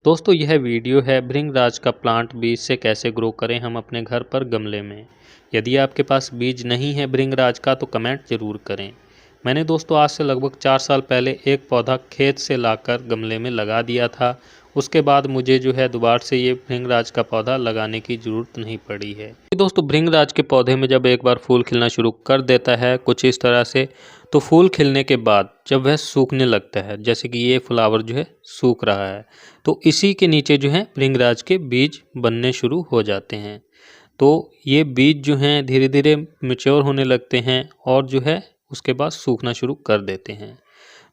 दोस्तों यह वीडियो है भृंगराज का प्लांट बीज से कैसे ग्रो करें हम अपने घर पर गमले में। यदि आपके पास बीज नहीं है भृंगराज का तो कमेंट ज़रूर करें। मैंने दोस्तों आज से लगभग 4 साल पहले एक पौधा खेत से लाकर गमले में लगा दिया था। उसके बाद मुझे दोबारा से ये भृंगराज का पौधा लगाने की ज़रूरत नहीं पड़ी है। दोस्तों भृंगराज के पौधे में जब एक बार फूल खिलना शुरू कर देता है कुछ इस तरह से, तो फूल खिलने के बाद जब वह सूखने लगता है, जैसे कि ये फ्लावर सूख रहा है, तो इसी के नीचे भृंगराज के बीज बनने शुरू हो जाते हैं। तो ये बीज धीरे धीरे मैच्योर होने लगते हैं और उसके बाद सूखना शुरू कर देते हैं।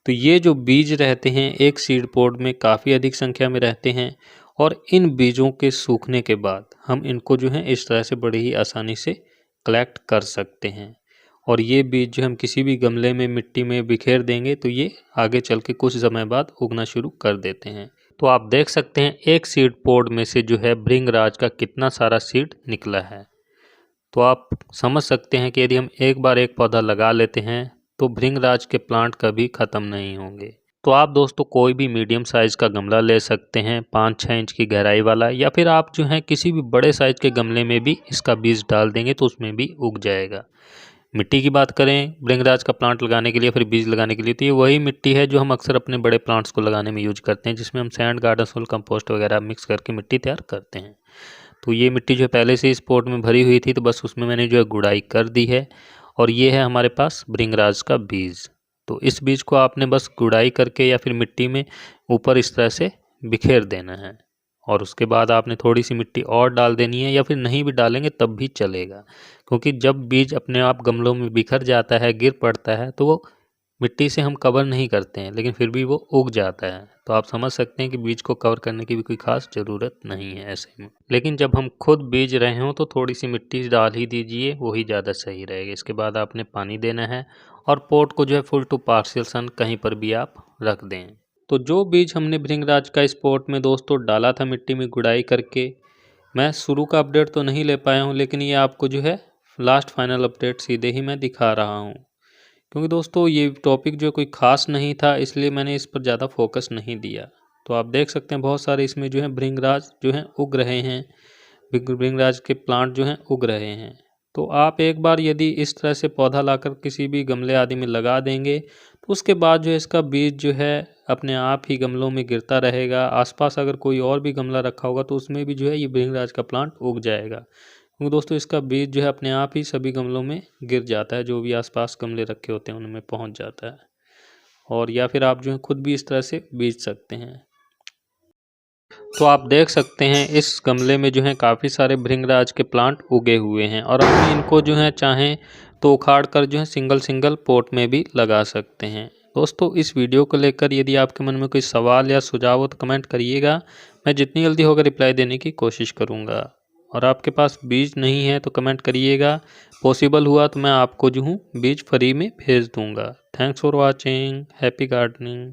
तो ये जो बीज रहते हैं एक सीड पॉड में काफ़ी अधिक संख्या में रहते हैं और इन बीजों के सूखने के बाद हम इनको इस तरह से बड़ी ही आसानी से कलेक्ट कर सकते हैं। और ये बीज हम किसी भी गमले में मिट्टी में बिखेर देंगे तो ये आगे चल के कुछ समय बाद उगना शुरू कर देते हैं। तो आप देख सकते हैं एक सीड पॉड में से भृंगराज का कितना सारा सीड निकला है। तो आप समझ सकते हैं कि यदि हम एक बार एक पौधा लगा लेते हैं तो भृंगराज के प्लांट कभी ख़त्म नहीं होंगे। तो आप दोस्तों कोई भी मीडियम साइज़ का गमला ले सकते हैं 5-6 इंच की गहराई वाला, या फिर आप किसी भी बड़े साइज़ के गमले में भी इसका बीज डाल देंगे तो उसमें भी उग जाएगा। मिट्टी की बात करें भृंगराज का प्लांट लगाने के लिए फिर बीज लगाने के लिए, तो ये वही मिट्टी है जो हम अक्सर अपने बड़े प्लांट्स को लगाने में यूज करते हैं, जिसमें हम सैंड, गार्डन सॉइल, कंपोस्ट वगैरह मिक्स करके मिट्टी तैयार करते हैं। तो ये मिट्टी पहले से इस पॉट में भरी हुई थी, तो बस उसमें मैंने गुड़ाई कर दी है और ये है हमारे पास भृंगराज का बीज। तो इस बीज को आपने बस गुड़ाई करके या फिर मिट्टी में ऊपर इस तरह से बिखेर देना है और उसके बाद आपने थोड़ी सी मिट्टी और डाल देनी है, या फिर नहीं भी डालेंगे तब भी चलेगा, क्योंकि जब बीज अपने आप गमलों में बिखर जाता है, गिर पड़ता है, तो वो मिट्टी से हम कवर नहीं करते हैं लेकिन फिर भी वो उग जाता है। तो आप समझ सकते हैं कि बीज को कवर करने की भी कोई खास ज़रूरत नहीं है ऐसे में। लेकिन जब हम खुद बीज रहे हों तो थोड़ी सी मिट्टी डाल ही दीजिए, वही ज़्यादा सही रहेगा। इसके बाद आपने पानी देना है और पोट को फुल टू पार्शियल सन कहीं पर भी आप रख दें। तो जो बीज हमने भृंगराज का इस पॉट में दोस्तों डाला था मिट्टी में गुड़ाई करके, मैं शुरू का अपडेट तो नहीं ले पाया हूँ, लेकिन ये आपको लास्ट फाइनल अपडेट सीधे ही मैं दिखा रहा हूँ, क्योंकि दोस्तों ये टॉपिक कोई ख़ास नहीं था, इसलिए मैंने इस पर ज़्यादा फोकस नहीं दिया। तो आप देख सकते हैं बहुत सारे इसमें भृंगराज उग रहे हैं, भृंगराज के प्लांट उग रहे हैं। तो आप एक बार यदि इस तरह से पौधा लाकर किसी भी गमले आदि में लगा देंगे तो उसके बाद इसका बीज अपने आप ही गमलों में गिरता रहेगा। आसपास अगर कोई और भी गमला रखा होगा तो उसमें भी ये भृंगराज का प्लांट उग जाएगा, क्योंकि दोस्तों इसका बीज अपने आप ही सभी गमलों में गिर जाता है, जो भी आसपास गमले रखे होते हैं उनमें पहुंच जाता है। और या फिर आप खुद भी इस तरह से बीज सकते हैं। तो आप देख सकते हैं इस गमले में काफ़ी सारे भृंगराज के प्लांट उगे हुए हैं और हम इनको चाहें तो उखाड़ कर सिंगल सिंगल पॉट में भी लगा सकते हैं। दोस्तों इस वीडियो को लेकर यदि आपके मन में कोई सवाल या सुझाव हो तो कमेंट करिएगा, मैं जितनी जल्दी होगा रिप्लाई देने की कोशिश करूँगा। और आपके पास बीज नहीं है तो कमेंट करिएगा, पॉसिबल हुआ तो मैं आपको बीज फ्री में भेज दूँगा। Thanks for watching, happy gardening.